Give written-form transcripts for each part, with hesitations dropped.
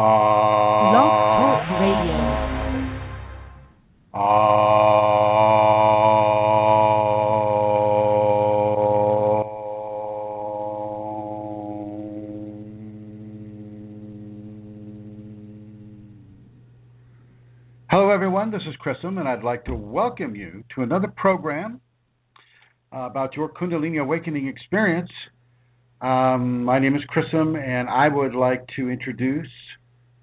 BlogTalk Radio. Hello everyone, this is Chrism, and I'd like to welcome you to another program about your Kundalini awakening experience. My name is Chrism, and I would like to introduce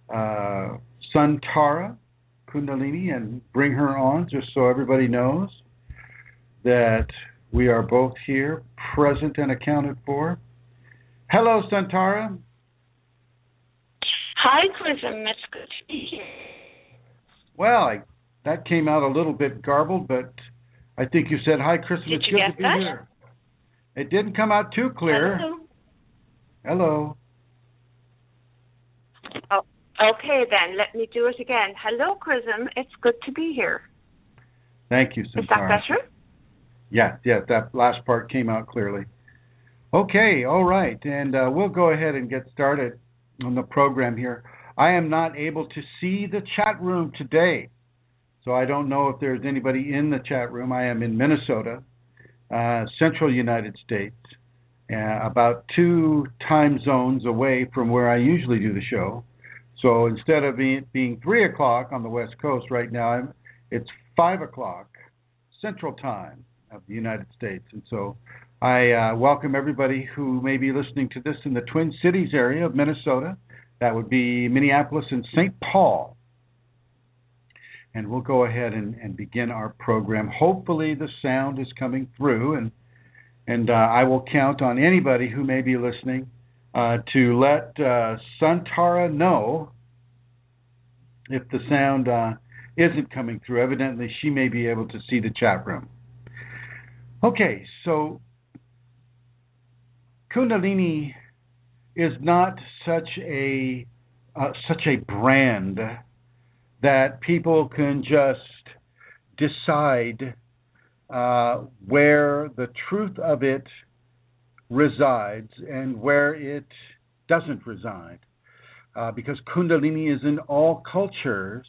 Santara Kundalini and bring her on just so everybody knows that we are both here, present and accounted for. Hello, Santara. Hi, Chrism. It's good to be here. Well, that came out a little bit garbled, but I think you said, hi, Chrism. Did it's you good get to be that? here. It didn't come out too clear. Hello. Oh, okay, then. Let me do it again. Hello, Chrism. It's good to be here. Thank you, Santara. Is that better? Yeah, that last part came out clearly. Okay, all right, and we'll go ahead and get started on the program here. I am not able to see the chat room today, so I don't know if there's anybody in the chat room. I am in Minnesota, central United States, about 2 time zones away from where I usually do the show. So instead of being 3 o'clock on the West Coast right now, it's 5 o'clock Central Time of the United States. And so I welcome everybody who may be listening to this in the Twin Cities area of Minnesota. That would be Minneapolis and St. Paul. And we'll go ahead and begin our program. Hopefully the sound is coming through, and I will count on anybody who may be listening to let Santara know if the sound isn't coming through. Evidently, she may be able to see the chat room. Okay, so Kundalini is not such a brand that people can just decide where the truth of it resides and where it doesn't reside. Because Kundalini is in all cultures,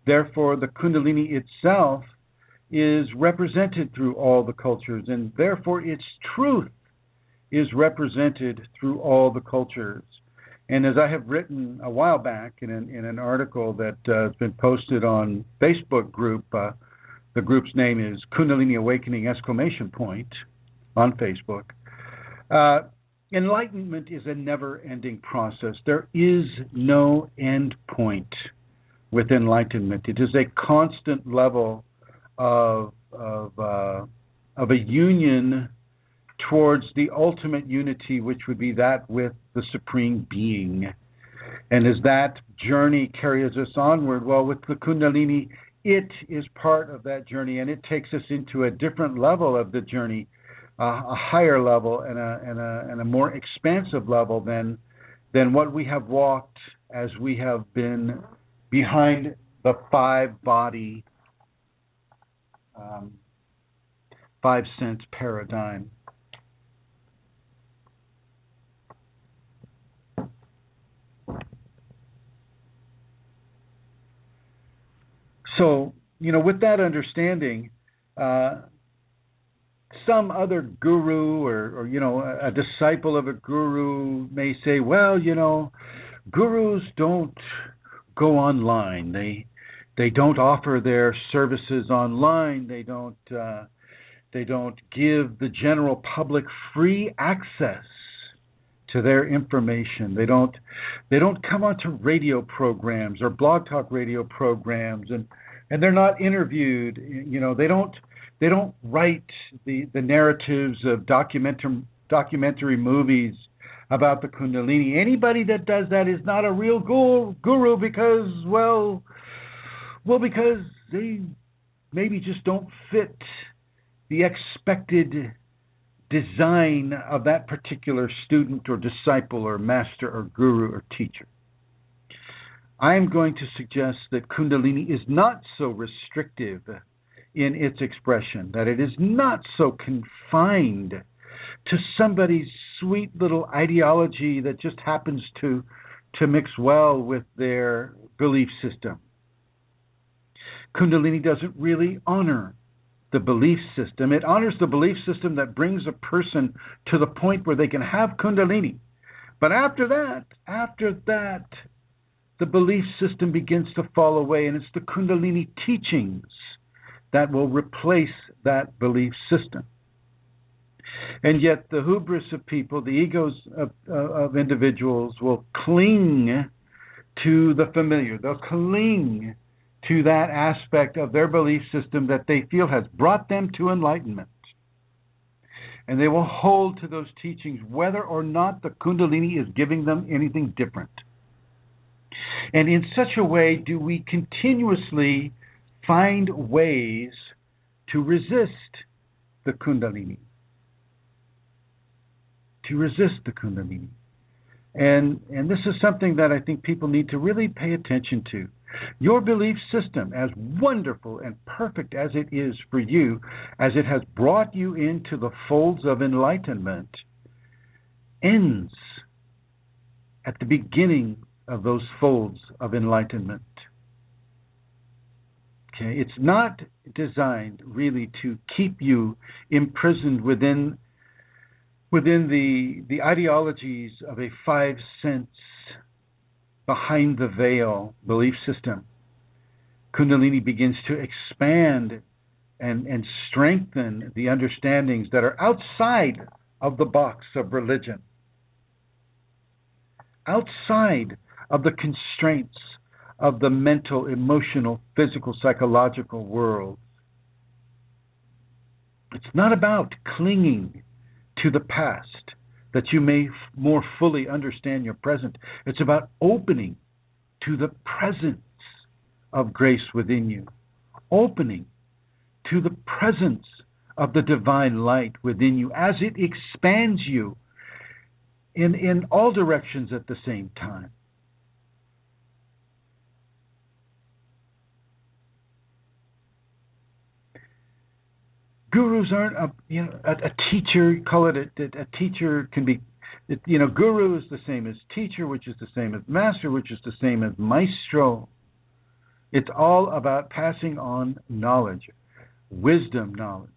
therefore the Kundalini itself is represented through all the cultures, and therefore its truth is represented through all the cultures. And as I have written a while back in an article that has been posted on Facebook group, the group's name is Kundalini Awakening ! On Facebook. Enlightenment is a never-ending process. There is no end point with enlightenment. It is a constant level of a union towards the ultimate unity, which would be that with the Supreme Being. And as that journey carries us onward, well, with the Kundalini, it is part of that journey, and it takes us into a different level of the journey, a higher level and a more expansive level than what we have walked as we have been behind the 5-body, 5-sense paradigm. So, with that understanding, some other guru or a disciple of a guru may say, well, gurus don't go online. They don't offer their services online. They don't give the general public free access to their information. They don't come onto radio programs or BlogTalk radio programs, and they're not interviewed. They don't write the narratives of documentary movies about the Kundalini. Anybody that does that is not a real guru because because they maybe just don't fit the expected design of that particular student or disciple or master or guru or teacher. I am going to suggest that Kundalini is not so restrictive in its expression, that it is not so confined to somebody's sweet little ideology that just happens to to mix well with their belief system. Kundalini doesn't really honor the belief system. It honors the belief system that brings a person to the point where they can have Kundalini. But after that, the belief system begins to fall away, and it's the Kundalini teachings that will replace that belief system. And yet the hubris of people, the egos of individuals will cling to the familiar. They'll cling to that aspect of their belief system that they feel has brought them to enlightenment. And they will hold to those teachings whether or not the Kundalini is giving them anything different. And in such a way do we continuously find ways to resist the Kundalini. To resist the Kundalini. And this is something that I think people need to really pay attention to. Your belief system, as wonderful and perfect as it is for you, as it has brought you into the folds of enlightenment, ends at the beginning of those folds of enlightenment. Okay, it's not designed really to keep you imprisoned within the ideologies of a 5 cents behind the veil belief system. Kundalini begins to expand and strengthen the understandings that are outside of the box of religion, outside of the constraints of the mental, emotional, physical, psychological world. It's not about clinging to the past that you may more fully understand your present. It's about opening to the presence of grace within you, opening to the presence of the divine light within you as it expands you in all directions at the same time. Gurus aren't a teacher. Call it a teacher can be, guru is the same as teacher, which is the same as master, which is the same as maestro. It's all about passing on knowledge, wisdom knowledge.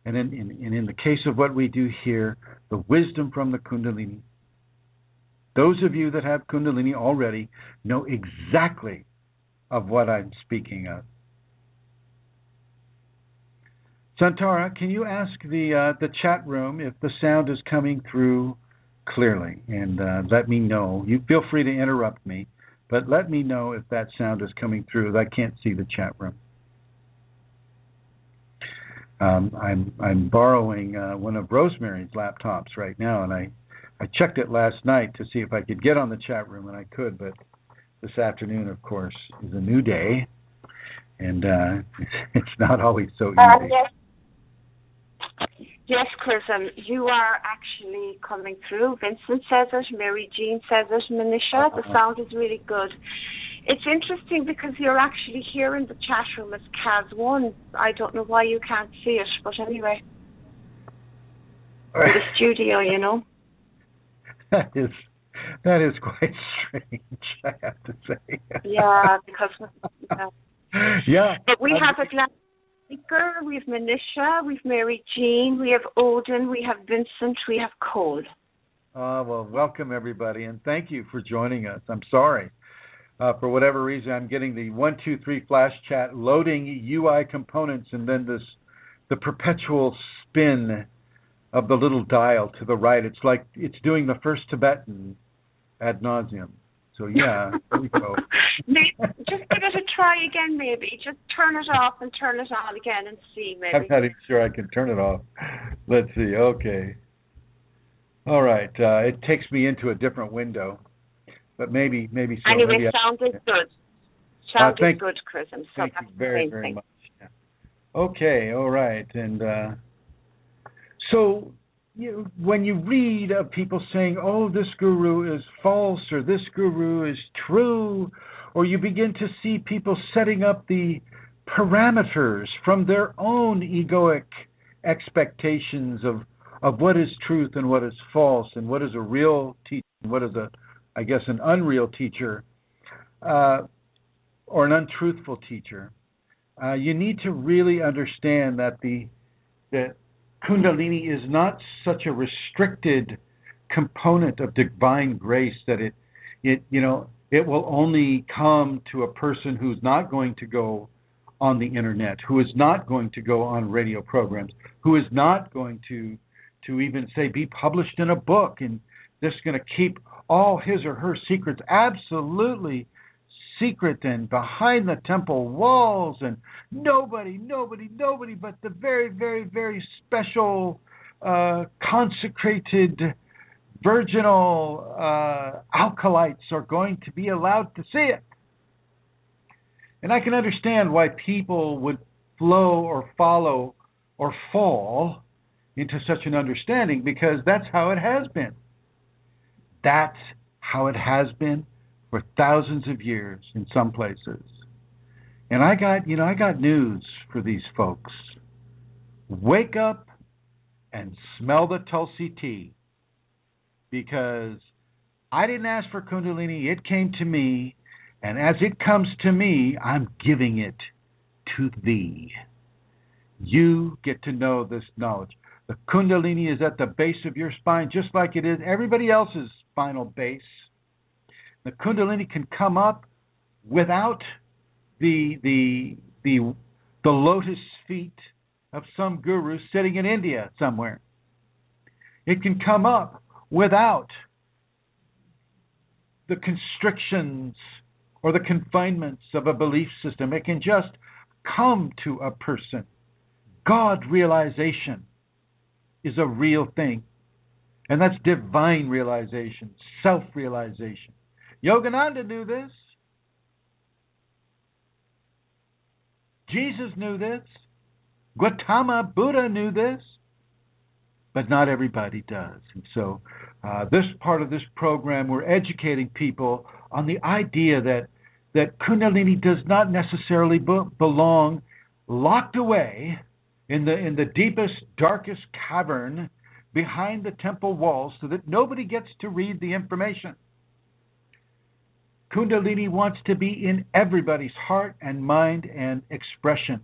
And in the case of what we do here, the wisdom from the Kundalini. Those of you that have Kundalini already know exactly of what I'm speaking of. Santara, can you ask the chat room if the sound is coming through clearly, and let me know. You feel free to interrupt me, but let me know if that sound is coming through. I can't see the chat room. I'm borrowing one of Rosemary's laptops right now, and I checked it last night to see if I could get on the chat room, and I could, but this afternoon, of course, is a new day, and it's not always so easy. Yes, Chrism, you are actually coming through. Vincent says it, Mary Jean says it, Manisha, the sound is really good. It's interesting because you're actually here in the chat room as Kaz1. I don't know why you can't see it, but anyway. In the studio, That is quite strange, I have to say. Yeah, because... Yeah. But we have a glass speaker, we have Manisha, we have Mary Jean, we have Odin, we have Vincent, we have Cole. Well, welcome everybody, and thank you for joining us. I'm sorry. For whatever reason, I'm getting the 1, 2, 3 flash chat loading UI components, and then the perpetual spin of the little dial to the right. It's like it's doing the first Tibetan ad nauseum. So yeah, there we go. Just give it a try again, maybe. Just turn it off and turn it on again and see, maybe. I'm not even sure I can turn it off. Let's see. Okay. All right. It takes me into a different window, but maybe so. Anyway, maybe sound is good. Sound is good, Chrism. So thank you very much. Yeah. Okay. All right. And so. When you read of people saying, oh, this guru is false, or this guru is true, or you begin to see people setting up the parameters from their own egoic expectations of what is truth and what is false, and what is a real teaching, what is a I guess, an unreal teacher or an untruthful teacher, you need to really understand that that Kundalini is not such a restricted component of divine grace that it will only come to a person who's not going to go on the internet, who is not going to go on radio programs, who is not going to even say be published in a book, and just going to keep all his or her secrets absolutely secret and behind the temple walls, and nobody but the very, very, very special consecrated virginal alkalites are going to be allowed to see it. And I can understand why people would flow or follow or fall into such an understanding, because that's how it has been. That's how it has been for thousands of years in some places. And I got news for these folks. Wake up and smell the Tulsi tea. Because I didn't ask for Kundalini, it came to me, and as it comes to me, I'm giving it to thee. You get to know this knowledge. The Kundalini is at the base of your spine, just like it is everybody else's spinal base. The Kundalini can come up without the lotus feet of some guru sitting in India somewhere. It can come up without the constrictions or the confinements of a belief system. It can just come to a person. God realization is a real thing. And that's divine realization, self-realization. Yogananda knew this. Jesus knew this. Gautama Buddha knew this. But not everybody does. And so this part of this program, we're educating people on the idea that Kundalini does not necessarily belong locked away in the deepest, darkest cavern behind the temple walls so that nobody gets to read the information. Kundalini wants to be in everybody's heart and mind and expression.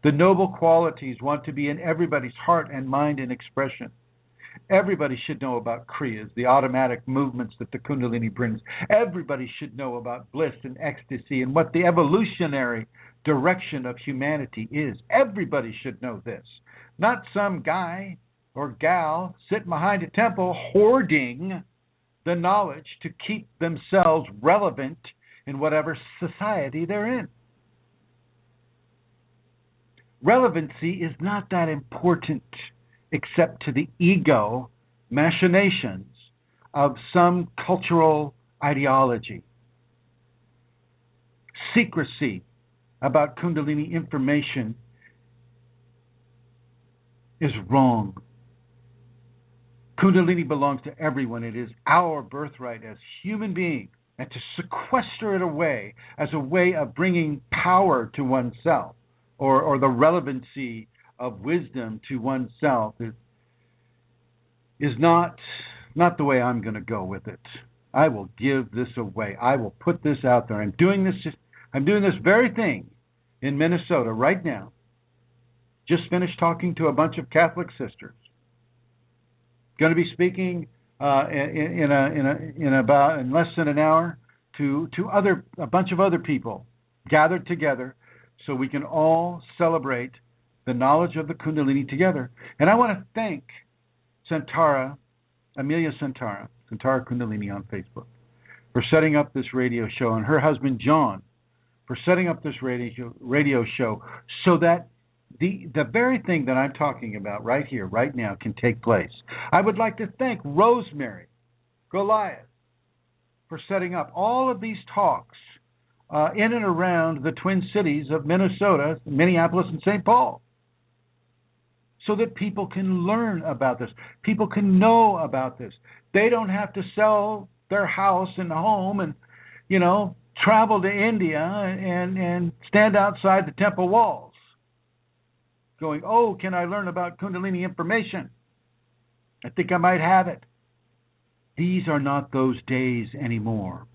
The noble qualities want to be in everybody's heart and mind and expression. Everybody should know about Kriyas, the automatic movements that the Kundalini brings. Everybody should know about bliss and ecstasy and what the evolutionary direction of humanity is. Everybody should know this. Not some guy or gal sitting behind a temple hoarding the knowledge to keep themselves relevant in whatever society they're in. Relevancy is not that important except to the ego machinations of some cultural ideology. Secrecy about Kundalini information is wrong. Kundalini belongs to everyone. It is our birthright as human beings, and to sequester it away as a way of bringing power to oneself or the relevancy of wisdom to oneself is not the way I'm going to go with it. I will give this away. I will put this out there. I'm doing this very thing in Minnesota right now. Just finished talking to a bunch of Catholic sisters. Going to be speaking in less than an hour to a bunch of other people gathered together so we can all celebrate the knowledge of the Kundalini together. And I want to thank Amelia Santara Kundalini on Facebook, for setting up this radio show, and her husband John for setting up this radio show so that the very thing that I'm talking about right here, right now, can take place. I would like to thank Rosemary Goliath for setting up all of these talks in and around the Twin Cities of Minnesota, Minneapolis, and St. Paul, so that people can learn about this. People can know about this. They don't have to sell their house and home and, travel to India and stand outside the temple walls going, oh, can I learn about Kundalini information? I think I might have it. these are not those days anymore.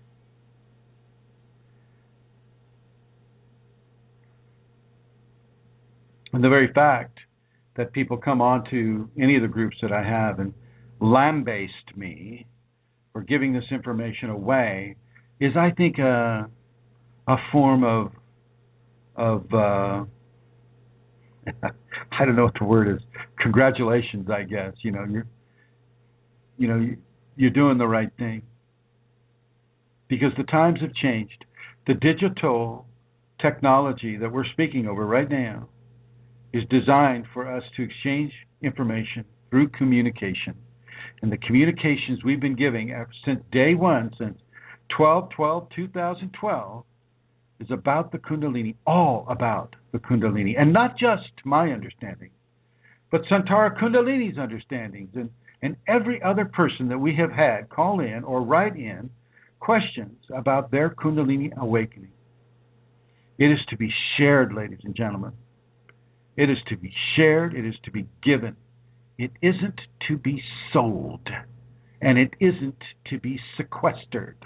And the very fact that people come onto any of the groups that I have and lambaste me for giving this information away is, I think, a form of I don't know what the word is. Congratulations, I guess. You're doing the right thing, because the times have changed. The digital technology that we're speaking over right now is designed for us to exchange information through communication. And the communications we've been giving since day one, since 12/12/2012, is about the Kundalini, all about the Kundalini. And not just my understanding, but Santara Kundalini's understandings, and every other person that we have had call in or write in questions about their Kundalini awakening. It is to be shared, ladies and gentlemen. It is to be shared. It is to be given. It isn't to be sold, and it isn't to be sequestered.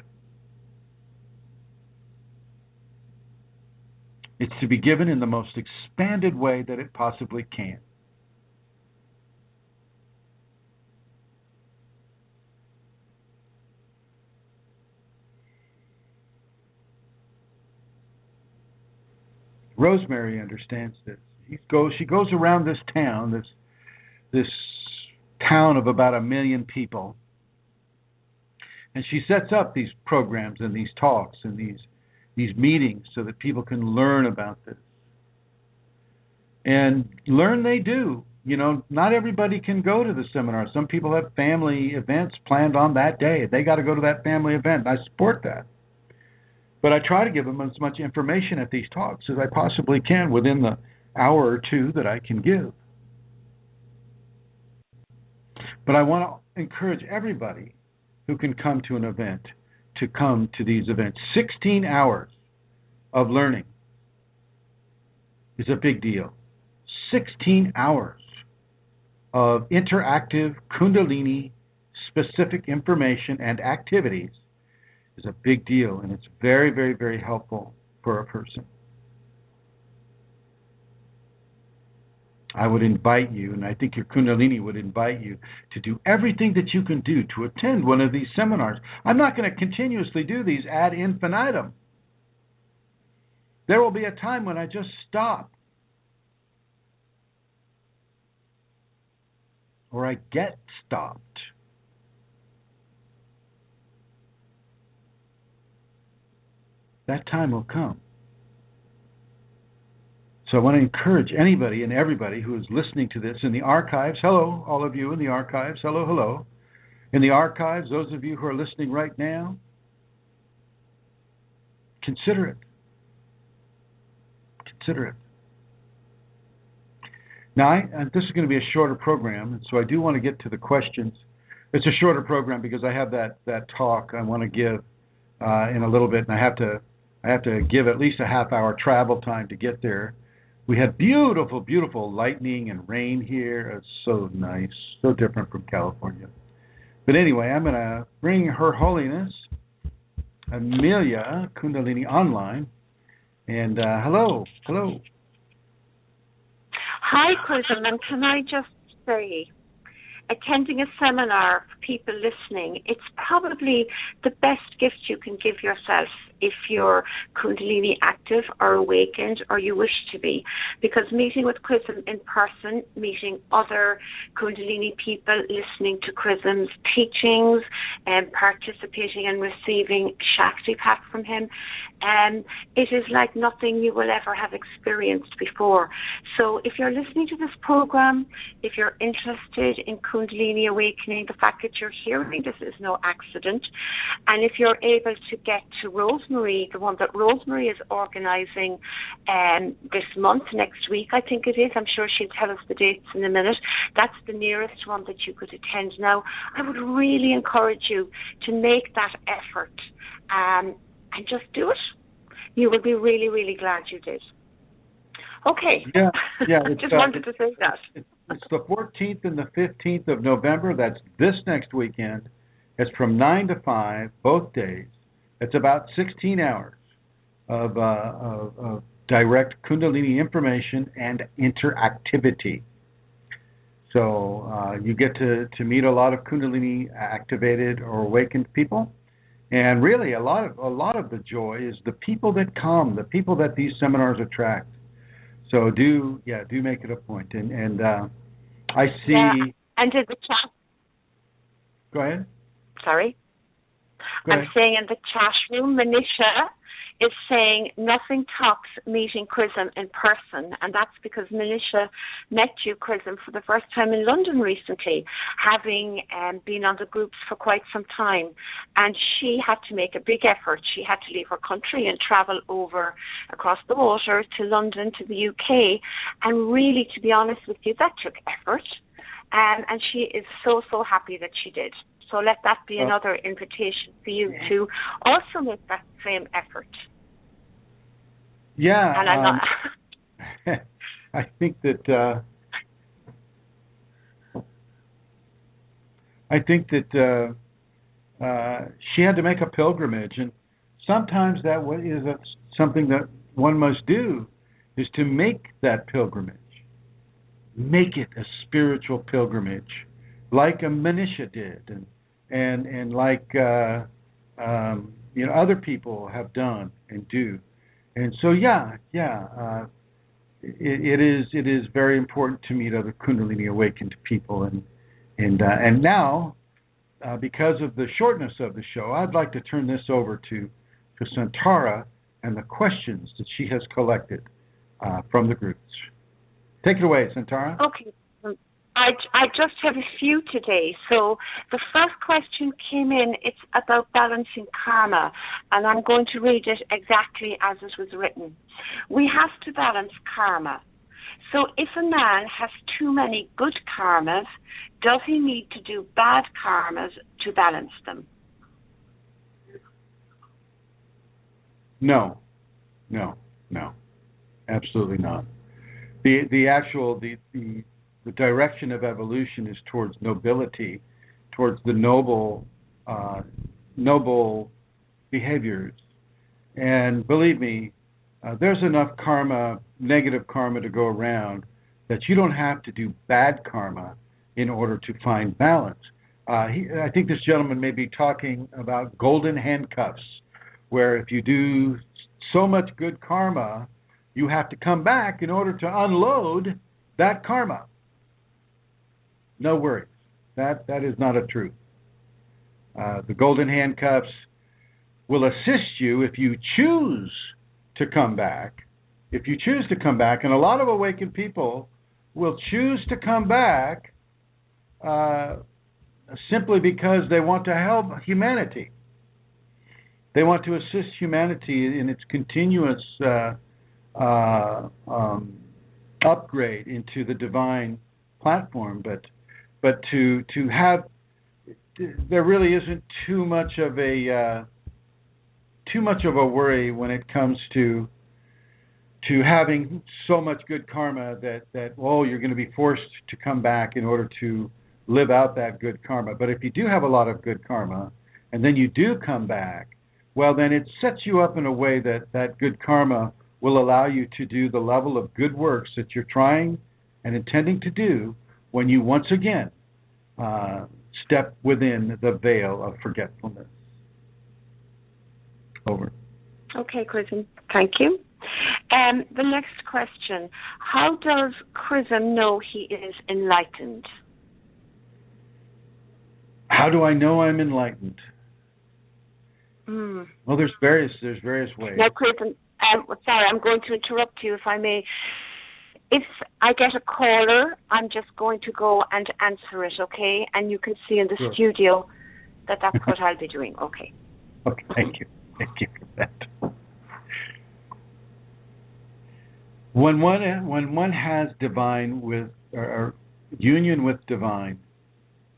It's to be given in the most expanded way that it possibly can. Rosemary understands this. She goes around this town, this town of about 1 million people, and she sets up these programs and these talks and these meetings so that people can learn about this. And learn they do. Not everybody can go to the seminar. Some people have family events planned on that day. They got to go to that family event. I support that. But I try to give them as much information at these talks as I possibly can within the hour or two that I can give. But I want to encourage everybody who can come to an event to come to these events. 16 hours of learning is a big deal. 16 hours of interactive Kundalini specific information and activities is a big deal, and it's very, very, very helpful for a person. I would invite you, and I think your Kundalini would invite you, to do everything that you can do to attend one of these seminars. I'm not going to continuously do these ad infinitum. There will be a time when I just stop, or I get stopped. That time will come. So I want to encourage anybody and everybody who is listening to this in the archives. Hello, all of you in the archives. Hello, hello. In the archives, those of you who are listening right now, consider it. Consider it. Now, this is going to be a shorter program, and so I do want to get to the questions. It's a shorter program because I have that talk I want to give in a little bit, and I have to give at least a half-hour travel time to get there. We had beautiful, beautiful lightning and rain here. It's so nice, so different from California. But anyway, I'm going to bring Her Holiness Amelia Kundalini online. And hello. Hi, Chrism, and can I just say, attending a seminar for people listening, it's probably the best gift you can give yourself if you're Kundalini active or awakened or you wish to be, because meeting with Chrism in person, meeting other Kundalini people, listening to Chrism's teachings and participating and receiving Shakti pack from him, it is like nothing you will ever have experienced before. So if you're listening to this program, if you're interested in Kundalini awakening, the fact that you're hearing this is no accident, and if you're able to get to Rosemary, the one that Rosemary is organising this month, next week I think it is, I'm sure she'll tell us the dates in a minute, that's the nearest one that you could attend now. I would really encourage you to make that effort and just do it. You will be really, really glad you did. Okay. Yeah. Just wanted to say that. It's the 14th and the 15th of November. That's this next weekend It's from 9 to 5, both days. It's about 16 hours of direct Kundalini information and interactivity. So you get to meet a lot of Kundalini activated or awakened people, and really a lot of the joy is the people that come, the people that these seminars attract. So do make it a point, and I see. Yeah, and in the chat. Go ahead. Sorry. Go ahead. I'm saying in the chat room, Manisha is saying nothing tops meeting Chrism in person, and that's because Manisha met you, Chrism, for the first time in London recently, having been on the groups for quite some time, and she had to make a big effort. She had to leave her country and travel over across the water to London, to the UK, and really, to be honest with you, that took effort, and she is so happy that she did. So let that be another invitation for you to also make that same effort. Yeah, and I'm not. I think that she had to make a pilgrimage, and sometimes that is something that one must do, is to make that pilgrimage, make it a spiritual pilgrimage, like a Manisha did, and like other people have done and do. And so, it is very important to meet other Kundalini awakened people, and now, because of the shortness of the show, I'd like to turn this over to Santara and the questions that she has collected from the groups. Take it away, Santara. Okay. I just have a few today. So the first question came in. It's about balancing karma, and I'm going to read it exactly as it was written. We have to balance karma. So if a man has too many good karmas, does he need to do bad karmas to balance them? No, absolutely not. The direction of evolution is towards nobility, towards the noble behaviors. And believe me, there's enough karma, negative karma, to go around that you don't have to do bad karma in order to find balance. I think this gentleman may be talking about golden handcuffs, where if you do so much good karma, you have to come back in order to unload that karma. No worries. That is not a truth. The golden handcuffs will assist you if you choose to come back. If you choose to come back, and a lot of awakened people will choose to come back simply because they want to help humanity. They want to assist humanity in its continuous upgrade into the divine platform, but to have, there really isn't too much of a worry when it comes to having so much good karma that you're going to be forced to come back in order to live out that good karma. But if you do have a lot of good karma and then you do come back, well, then it sets you up in a way that good karma will allow you to do the level of good works that you're trying and intending to do when you once again step within the veil of forgetfulness. Over. Okay, Chrism. Thank you. The next question. How does Chrism know he is enlightened? How do I know I'm enlightened? Mm. Well, there's various ways. Now, Chrism, sorry, I'm going to interrupt you if I may. If I get a caller, I'm just going to go and answer it, okay? And you can see in the studio that's what I'll be doing, okay? Okay, thank you. Thank you for that. When one has divine or union with divine,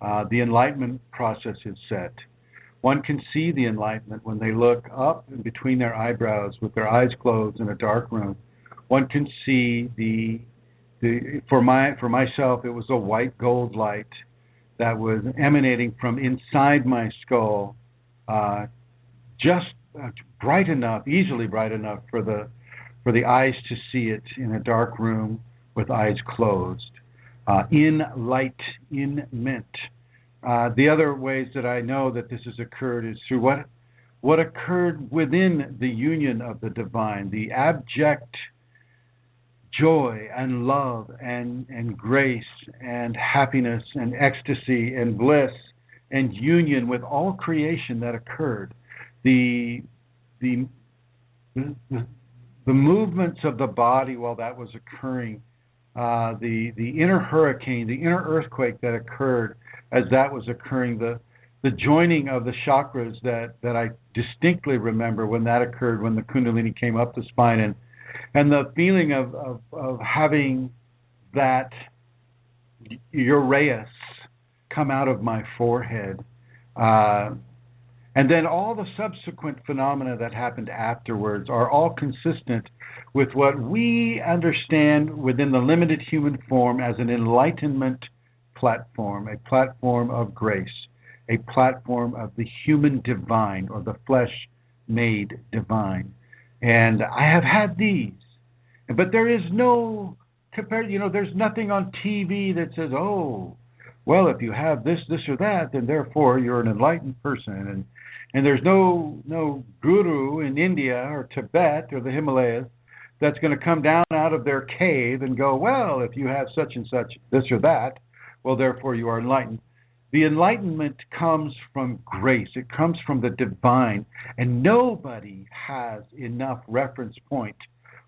the enlightenment process is set. One can see the enlightenment when they look up in between their eyebrows with their eyes closed in a dark room. One can see for myself, it was a white gold light that was emanating from inside my skull, just bright enough, easily bright enough for the eyes to see it in a dark room with eyes closed, in light, in mint. The other ways that I know that this has occurred is through what occurred within the union of the divine, the abject joy and love and grace and happiness and ecstasy and bliss and union with all creation that occurred. The movements of the body while that was occurring, the inner hurricane, the inner earthquake that occurred as that was occurring, the joining of the chakras that I distinctly remember when that occurred, when the Kundalini came up the spine, and the feeling of having that Uraeus come out of my forehead. And then all the subsequent phenomena that happened afterwards are all consistent with what we understand within the limited human form as an enlightenment platform, a platform of grace, a platform of the human divine or the flesh-made divine. And I have had these, but there is no compared. There's nothing on TV that says, "Oh, well, if you have this, this, or that, then therefore you're an enlightened person." And there's no guru in India or Tibet or the Himalayas that's going to come down out of their cave and go, "Well, if you have such and such, this or that, well, therefore you are enlightened." The enlightenment comes from grace. It comes from the divine. And nobody has enough reference point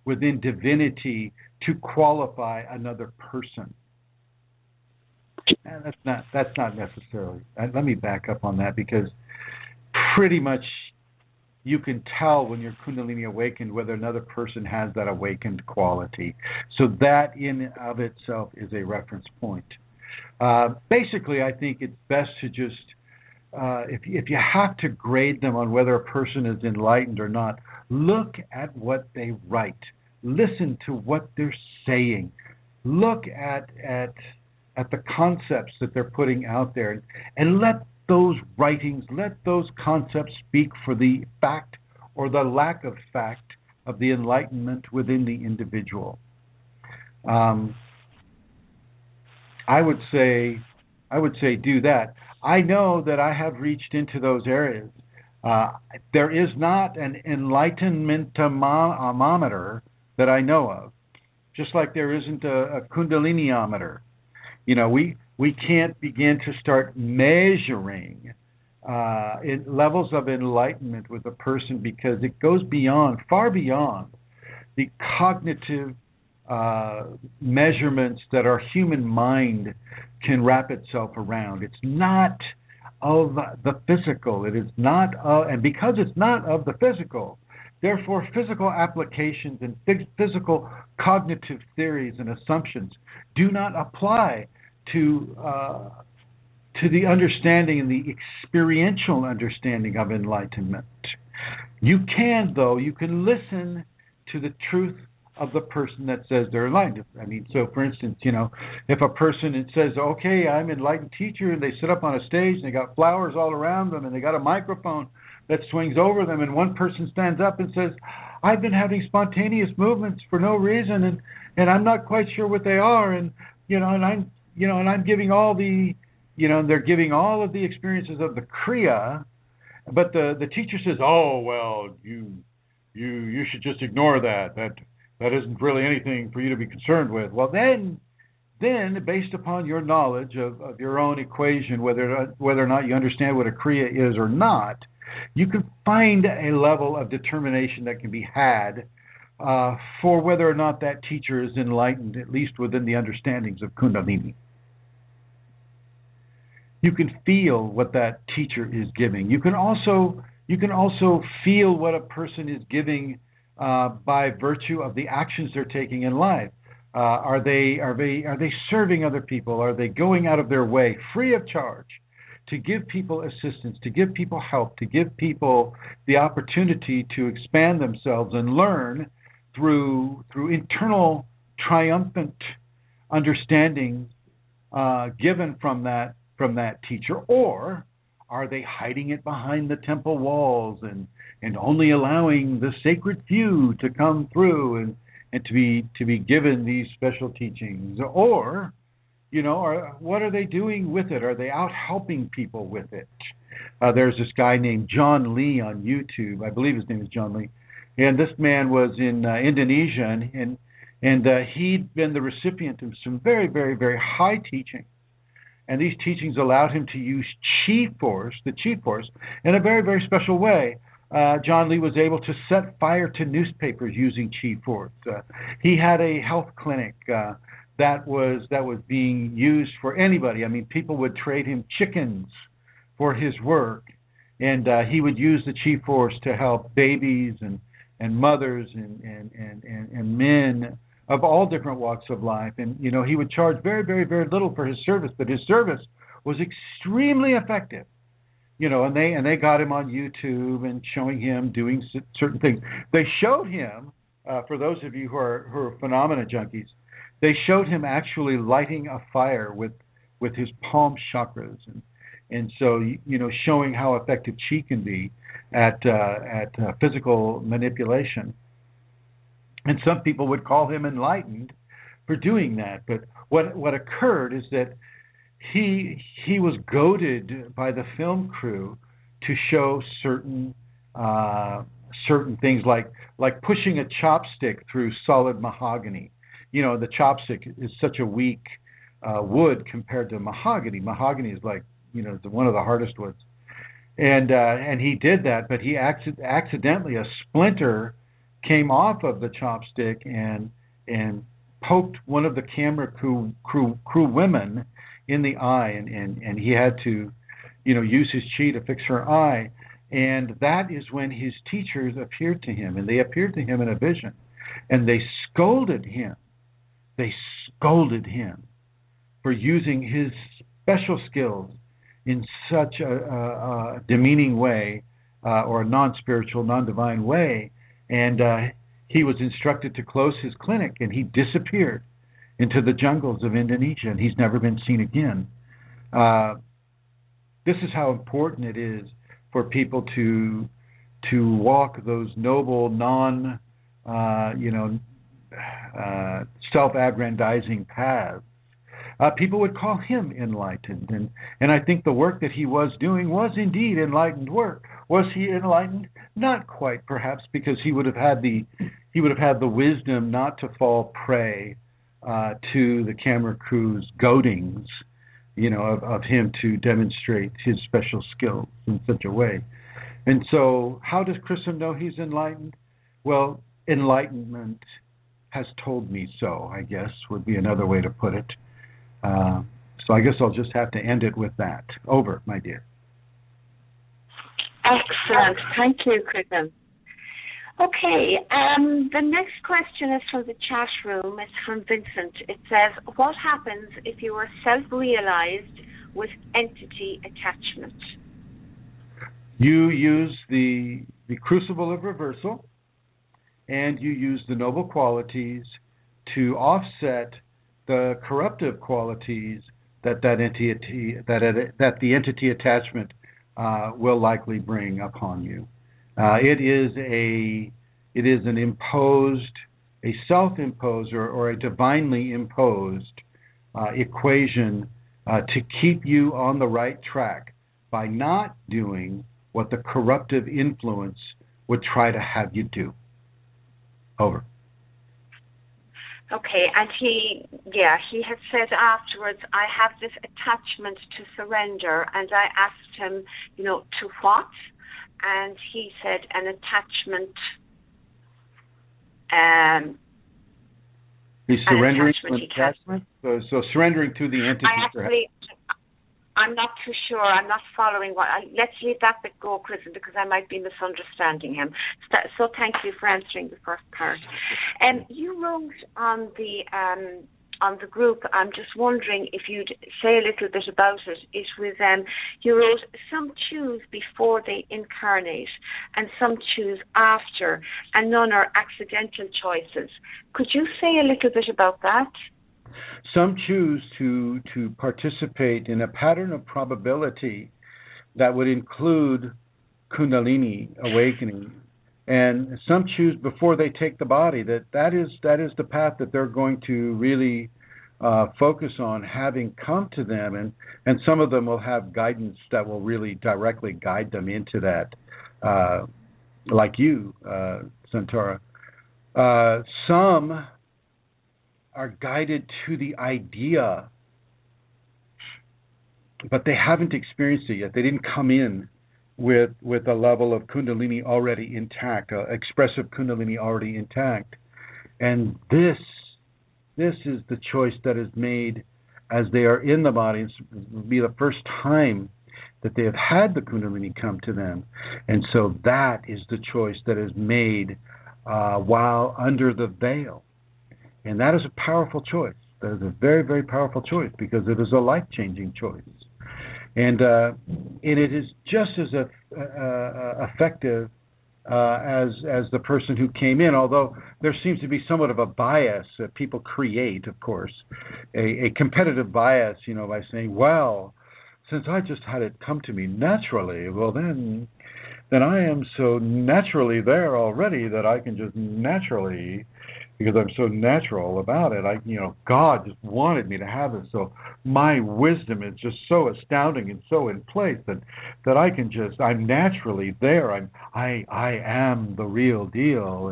within divinity to qualify another person. And that's not necessarily. Let me back up on that, because pretty much you can tell when you're Kundalini awakened whether another person has that awakened quality. So that in and of itself is a reference point. Basically, I think it's best to just, if you have to grade them on whether a person is enlightened or not, look at what they write. Listen to what they're saying. Look at the concepts that they're putting out there, and let those writings, let those concepts speak for the fact or the lack of fact of the enlightenment within the individual. I would say do that. I know that I have reached into those areas. There is not an enlightenmentometer that I know of, just like there isn't a Kundaliniometer. We can't begin to start measuring levels of enlightenment with a person, because it goes far beyond the cognitive measurements that our human mind can wrap itself around. It's not of the physical. It is not and because it's not of the physical, therefore physical applications and physical cognitive theories and assumptions do not apply to the understanding and the experiential understanding of enlightenment. You can listen to the truth of the person that says they're enlightened. I mean, so for instance, if a person says, "Okay, I'm an enlightened teacher," and they sit up on a stage and they got flowers all around them and they got a microphone that swings over them, and one person stands up and says, "I've been having spontaneous movements for no reason, and I'm not quite sure what they are, and I'm giving all the, they're giving all of the experiences of the Kriya," but the teacher says, "Oh, well, you should just ignore that. That isn't really anything for you to be concerned with." Well, then, based upon your knowledge of your own equation, whether or not you understand what a Kriya is or not, you can find a level of determination that can be had for whether or not that teacher is enlightened, at least within the understandings of Kundalini. You can feel what that teacher is giving. You can also feel what a person is giving by virtue of the actions they're taking in life. Are they serving other people? Are they going out of their way, free of charge, to give people assistance, to give people help, to give people the opportunity to expand themselves and learn through internal triumphant understanding given from that from that teacher, or are they hiding it behind the temple walls and only allowing the sacred few to come through and to be given these special teachings? Or, what are they doing with it? Are they out helping people with it? There's this guy named John Lee on YouTube. I believe his name is John Lee. And this man was in Indonesia, and he'd been the recipient of some very, very, very high teaching. And these teachings allowed him to use the chi force, in a very, very special way. John Lee was able to set fire to newspapers using chi force. He had a health clinic that was being used for anybody. I mean, people would trade him chickens for his work, and he would use the chi force to help babies and mothers and men of all different walks of life. And he would charge very, very, very little for his service, but his service was extremely effective. And they got him on YouTube and showing him doing certain things. They showed him, for those of you who are phenomena junkies, they showed him actually lighting a fire with his palm chakras, and so showing how effective chi can be at physical manipulation. And some people would call him enlightened for doing that. But what occurred is that he was goaded by the film crew to show certain things like pushing a chopstick through solid mahogany. The chopstick is such a weak wood compared to mahogany. Mahogany is like one of the hardest woods. And he did that, but he accidentally, a splinter came off of the chopstick and poked one of the camera crew women in the eye, and he had to use his chi to fix her eye. And that is when his teachers appeared to him, and they appeared to him in a vision, and they scolded him for using his special skills in such a demeaning way, or a non-spiritual, non-divine way. And he was instructed to close his clinic, and he disappeared into the jungles of Indonesia, and he's never been seen again. This is how important it is for people to walk those noble, self-aggrandizing paths. People would call him enlightened, and I think the work that he was doing was indeed enlightened work. Was he enlightened? Not quite, perhaps, because he would have had the wisdom not to fall prey to the camera crew's goadings, of him to demonstrate his special skills in such a way. And so, how does Chrism know he's enlightened? Well, enlightenment has told me so, I guess, would be another way to put it. So I guess I'll just have to end it with that. Over, my dear. Excellent. Thank you, Chrism. Okay, the next question is from the chat room. It's from Vincent. It says, what happens if you are self-realized with entity attachment? You use the crucible of reversal, and you use the noble qualities to offset the corruptive qualities that the entity attachment will likely bring upon you. It is an imposed, a self-imposed or a divinely imposed equation to keep you on the right track by not doing what the corruptive influence would try to have you do. Over. Okay, and he had said afterwards, I have this attachment to surrender, and I asked him, to what? And he said an attachment. He's surrendering to an attachment? So surrendering to the entity. I'm not too sure. I'm not following let's leave that bit go, Chrism, because I might be misunderstanding him. So thank you for answering the first part. You wrote on the group, I'm just wondering if you'd say a little bit about it. It was, you wrote, some choose before they incarnate and some choose after, and none are accidental choices. Could you say a little bit about that? Some choose to participate in a pattern of probability that would include Kundalini awakening, and some choose before they take the body that is the path that they're going to really focus on having come to them, and some of them will have guidance that will really directly guide them into that, like you, Centaura. Some are guided to the idea, but they haven't experienced it yet. They didn't come in with a level of Kundalini already intact, expressive Kundalini already intact. And this is the choice that is made as they are in the body. It will be the first time that they have had the Kundalini come to them. And so that is the choice that is made while under the veil. And that is a powerful choice. That is a very, very powerful choice because it is a life-changing choice. And it is just as effective as the person who came in, although there seems to be somewhat of a bias that people create, of course, a competitive bias, by saying, well, since I just had it come to me naturally, well, then I am so naturally there already that I can just naturally, because I'm so natural about it, God just wanted me to have it, so my wisdom is just so astounding and so in place that I'm naturally there. I am the real deal,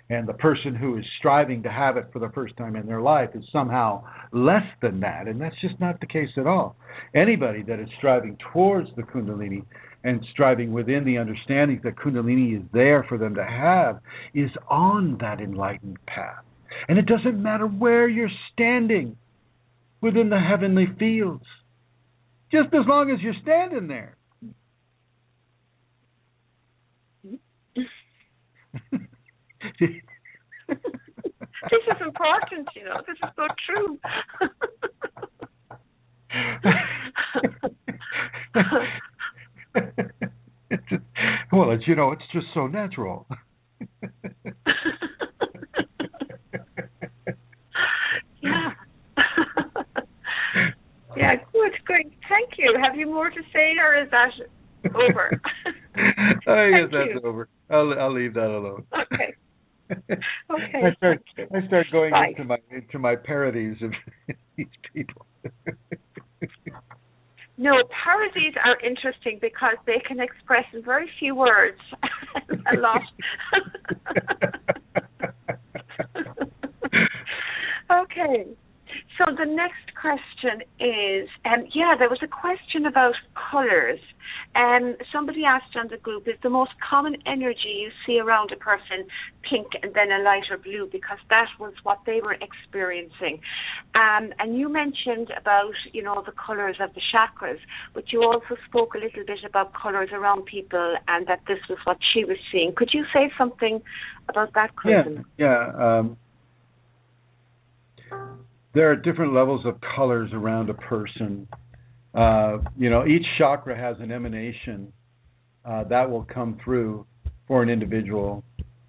and the person who is striving to have it for the first time in their life is somehow less than that, and that's just not the case at all. Anybody that is striving towards the Kundalini and striving within the understanding that Kundalini is there for them to have is on that enlightened path. And it doesn't matter where you're standing within the heavenly fields, just as long as you're standing there. This is important, this is so true. Well, it's just so natural. Yeah. Yeah, good. Thank you. Have you more to say, or is that over? I guess that's over. I'll leave that alone. Okay. I start going into my parodies of these people. No, parodies are interesting because they can express in very few words a lot. Okay. So the next question is, there was a question about colours. Somebody asked on the group, is the most common energy you see around a person pink and then a lighter blue, because that was what they were experiencing. And you mentioned about, the colours of the chakras, but you also spoke a little bit about colours around people and that this was what she was seeing. Could you say something about that, Chrism? Yeah. There are different levels of colors around a person. Each chakra has an emanation that will come through for an individual.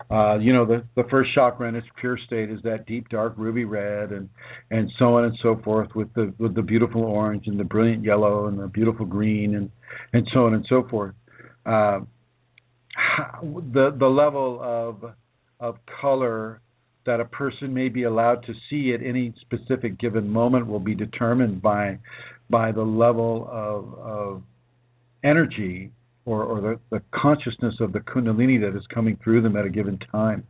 The first chakra in its pure state is that deep dark ruby red, and so on and so forth, with the beautiful orange and the brilliant yellow and the beautiful green and so on and so forth. The level of color that a person may be allowed to see at any specific given moment will be determined by the level of energy or the consciousness of the Kundalini that is coming through them at a given time.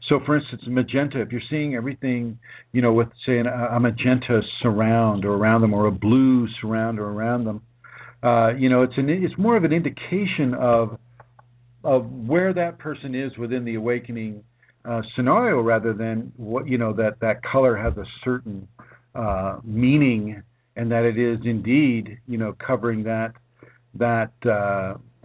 So, for instance, magenta, if you're seeing everything, with, say, a magenta surround or around them, or a blue surround or around them, it's more of an indication of where that person is within the awakening scenario, rather than what that color has a certain meaning, and that it is indeed covering that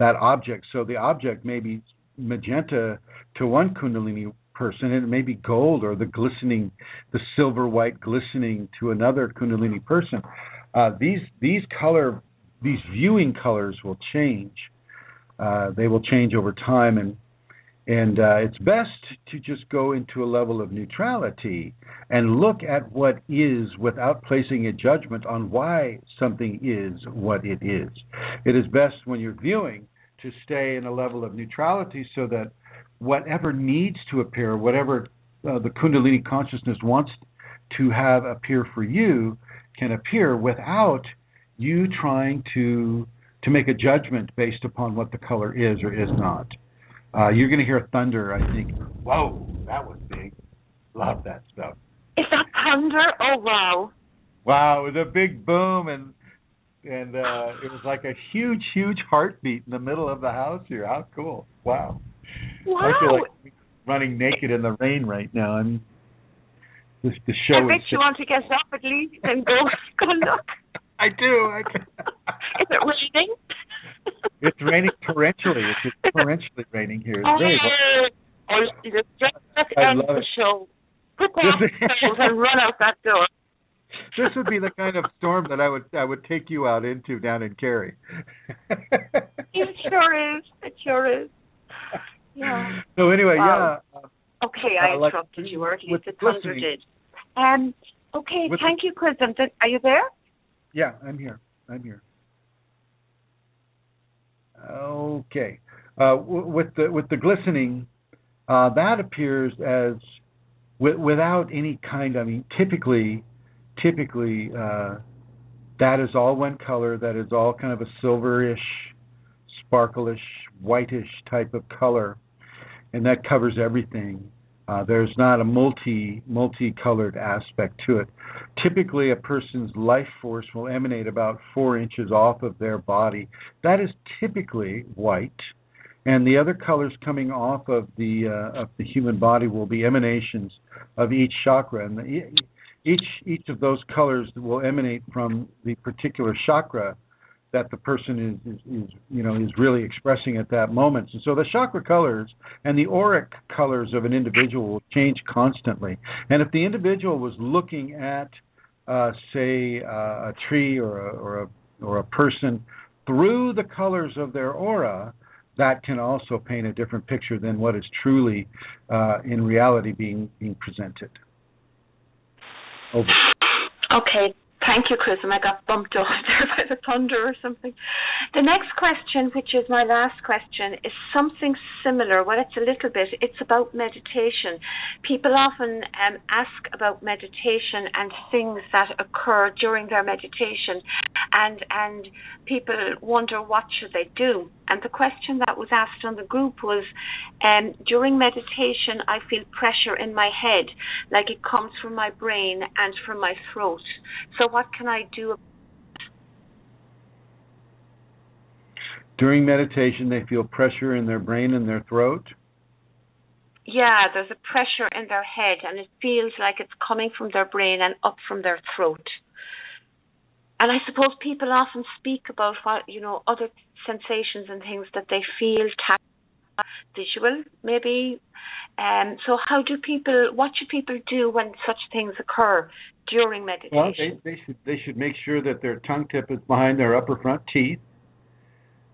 object. So the object may be magenta to one Kundalini person, and it may be gold or the silver white glistening to another Kundalini person. These viewing colors will change. They will change over time, And it's best to just go into a level of neutrality and look at what is without placing a judgment on why something is what it is. It is best when you're viewing to stay in a level of neutrality so that whatever needs to appear, whatever the Kundalini consciousness wants to have appear for you can appear without you trying to make a judgment based upon what the color is or is not. You're going to hear thunder, I think. Whoa, that was big. Love that stuff. Is that thunder? Oh, wow. Wow, it was a big boom, and it was like a huge, huge heartbeat in the middle of the house here. How cool. Wow. Wow. I feel like running naked in the rain right now. And the show I bet you want to get up at least and go look. I do. Is it raining? It's raining torrentially. It's torrentially raining here. It's very Let's end the show. Put that and run out that door. This would be the kind of storm that I would take you out into down in Cary. It sure is. It sure is. Yeah. So anyway, wow. Okay, I interrupted you, or at least the thunder did. Okay, thank you, Chrism. Are you there? Yeah, I'm here. Okay. With the glistening, that appears as without any kind. I mean, typically, that is all one color. That is all kind of a silverish, sparkleish, whitish type of color, and that covers everything. There's not a multicolored aspect to it. Typically, a person's life force will emanate about 4 inches off of their body. That is typically white, and the other colors coming off of the human body will be emanations of each chakra, and each of those colors will emanate from the particular chakra that the person is really expressing at that moment. And so the chakra colors and the auric colors of an individual will change constantly. And if the individual was looking at, say, a tree or a person through the colors of their aura, that can also paint a different picture than what is truly, in reality, being presented. Over. Okay. Thank you, Chrism. I got bumped off there by the thunder or something. The next question, which is my last question, is something similar. Well, it's a little bit. It's about meditation. People often ask about meditation and things that occur during their meditation, and people wonder what should they do. And the question that was asked on the group was, during meditation, I feel pressure in my head, like it comes from my brain and from my throat. So what can I do? During meditation, they feel pressure in their brain and their throat? Yeah, there's a pressure in their head, and it feels like it's coming from their brain and up from their throat. And I suppose people often speak about what, other sensations and things that they feel, tactile, visual, maybe. So what should people do when such things occur during meditation? Well, they should make sure that their tongue tip is behind their upper front teeth.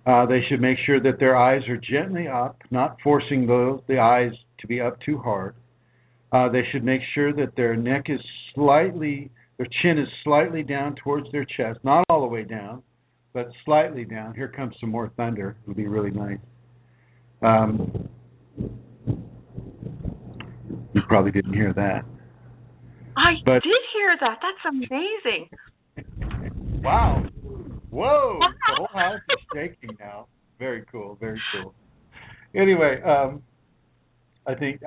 They should make sure that their eyes are gently up, not forcing the eyes to be up too hard. They should make sure that their chin is slightly down towards their chest, not all the way down, but slightly down. Here comes some more thunder. It would be really nice. You probably didn't hear that. I did hear that. That's amazing. Wow. Whoa. The whole house is shaking now. Very cool. Very cool. Anyway, I think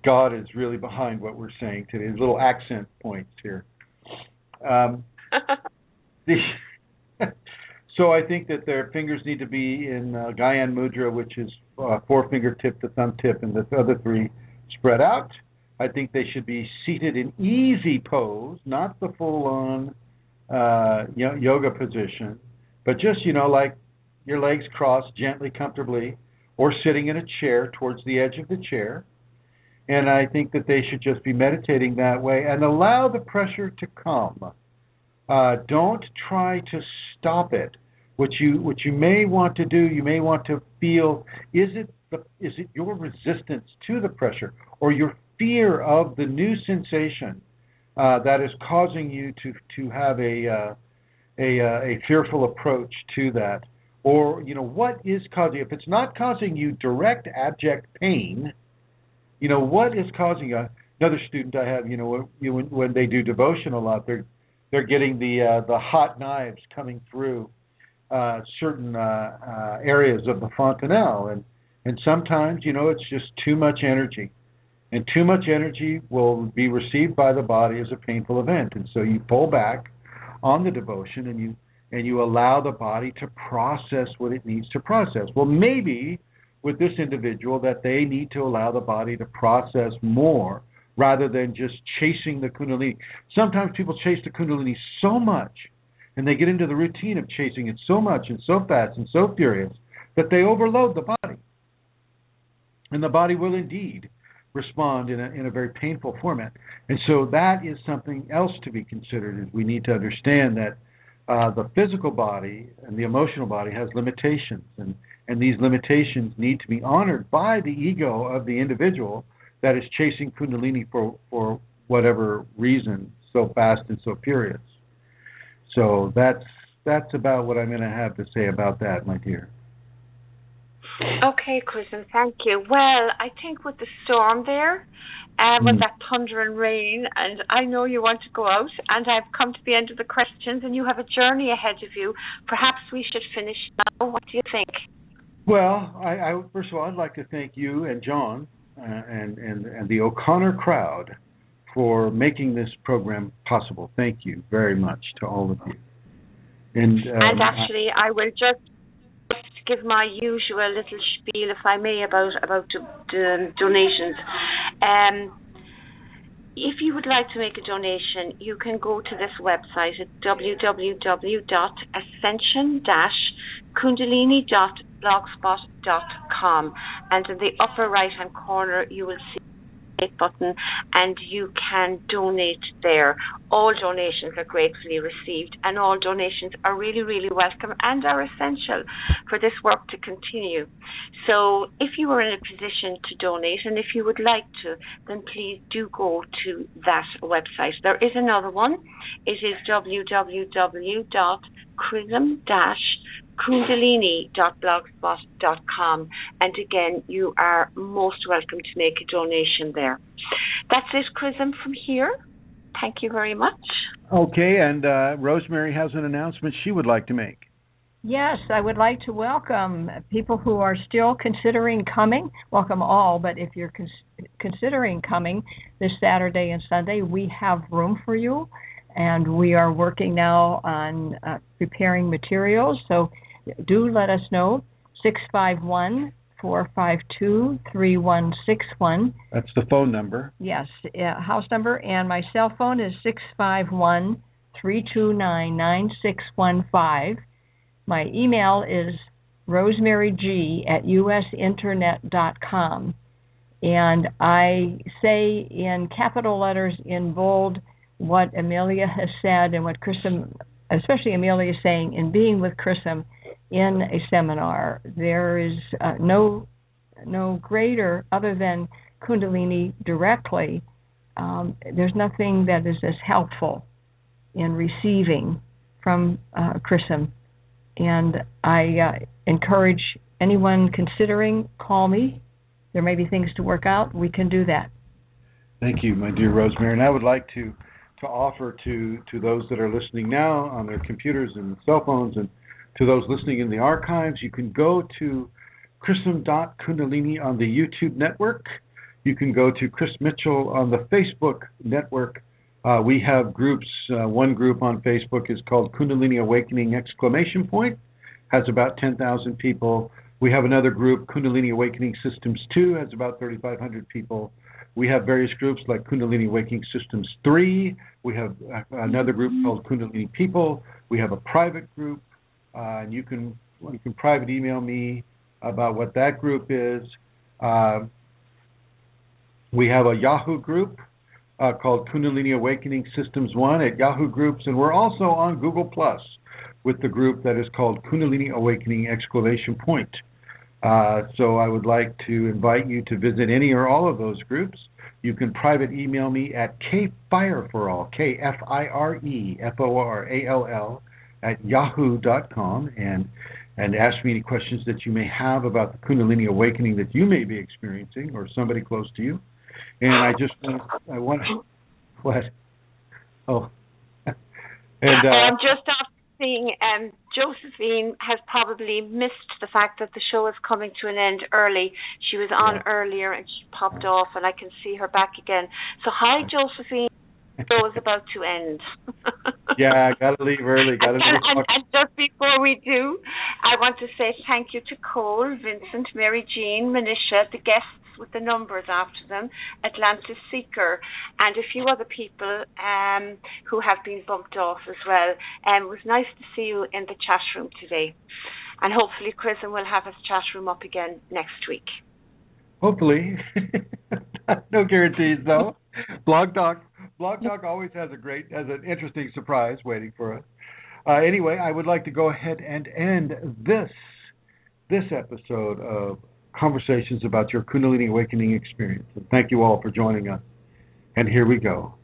God is really behind what we're saying today. There's little accent points here. So I think that their fingers need to be in Gyan Mudra, which is forefinger tip to thumb tip, and the other three spread out. I think they should be seated in easy pose, not the full-on yoga position, but just, like your legs crossed gently, comfortably, or sitting in a chair towards the edge of the chair. And I think that they should just be meditating that way and allow the pressure to come. Don't try to stop it What you may want to do, you may want to feel, is it your resistance to the pressure or your fear of the new sensation that is causing you to have a fearful approach to that? Or, what is causing, if it's not causing you direct abject pain, what is causing you? Another student I have, when they do devotion a lot, they're getting the hot knives coming through certain areas of the fontanelle, and sometimes, it's just too much energy, and too much energy will be received by the body as a painful event, and so you pull back on the devotion, and you allow the body to process what it needs to process. Well, maybe with this individual that they need to allow the body to process more rather than just chasing the Kundalini. Sometimes people chase the Kundalini so much, and they get into the routine of chasing it so much and so fast and so furious that they overload the body. And the body will indeed respond in a very painful format. And so that is something else to be considered, is we need to understand that the physical body and the emotional body has limitations, and these limitations need to be honored by the ego of the individual that is chasing Kundalini for whatever reason, so fast and so furious. So that's about what I'm going to have to say about that, my dear. Okay, Chrism, thank you. Well, I think with the storm there, with that thunder and rain, and I know you want to go out, and I've come to the end of the questions, and you have a journey ahead of you. Perhaps we should finish now. What do you think? Well, I first of all, I'd like to thank you and John and the O'Connor crowd for making this program possible. Thank you very much to all of you. And actually, I will just give my usual little spiel, if I may, about the donations. If you would like to make a donation, you can go to this website at www.ascension-kundalini.blogspot.com, and in the upper right hand corner you will see button, and you can donate there. All donations are gratefully received, and all donations are really, really welcome and are essential for this work to continue. So if you are in a position to donate, and if you would like to, then please do go to that website. There is another one. It is www.Chrism-Kundalini.blogspot.com, and again, you are most welcome to make a donation there. That's it, Chrism, from here. Thank you very much. Okay, and Rosemary has an announcement she would like to make. Yes, I would like to welcome people who are still considering coming. Welcome all, but if you're considering coming this Saturday and Sunday, we have room for you, and we are working now on preparing materials. So do let us know. 651-452-3161. That's the phone number. Yes, house number, and my cell phone is 651-329-9615. My email is rosemaryg@usinternet.com. And I say in capital letters in bold what Amelia has said and what Chrism, especially Amelia, is saying in being with Chrism in a seminar. There is no greater other than Kundalini directly. There's nothing that is as helpful in receiving from Chrism. And I encourage anyone considering, call me. There may be things to work out. We can do that. Thank you, my dear Rosemary. And I would like to offer to those that are listening now on their computers and cell phones, and to those listening in the archives, you can go to Chrism.Kundalini on the YouTube network. You can go to Chris Mitchell on the Facebook network. We have groups. One group on Facebook is called Kundalini Awakening ! Has about 10,000 people. We have another group, Kundalini Awakening Systems 2, has about 3,500 people. We have various groups like Kundalini Awakening Systems 3. We have another group called Kundalini People. We have a private group, and you can private email me about what that group is. We have a Yahoo group called Kundalini Awakening Systems 1 at Yahoo Groups, and we're also on Google+. with the group that is called Kundalini Awakening ! So I would like to invite you to visit any or all of those groups. You can private email me at kfireforall, KFIREFORALL @yahoo.com and ask me any questions that you may have about the Kundalini awakening that you may be experiencing or somebody close to you. And I want what? Oh. And just after seeing Josephine has probably missed the fact that the show is coming to an end early. She was on earlier and she popped off, and I can see her back again. So hi, Josephine. The show is about to end. Yeah, gotta leave early. And just before we do, I want to say thank you to Cole, Vincent, Mary Jean, Manisha, the guests with the numbers after them, Atlantis Seeker, and a few other people who have been bumped off as well. It was nice to see you in the chat room today. And hopefully Chrism will have his chat room up again next week. Hopefully. No guarantees, though. BlogTalk always has an interesting surprise waiting for us. Anyway, I would like to go ahead and end this episode of Conversations about your Kundalini Awakening experience. And thank you all for joining us. And here we go.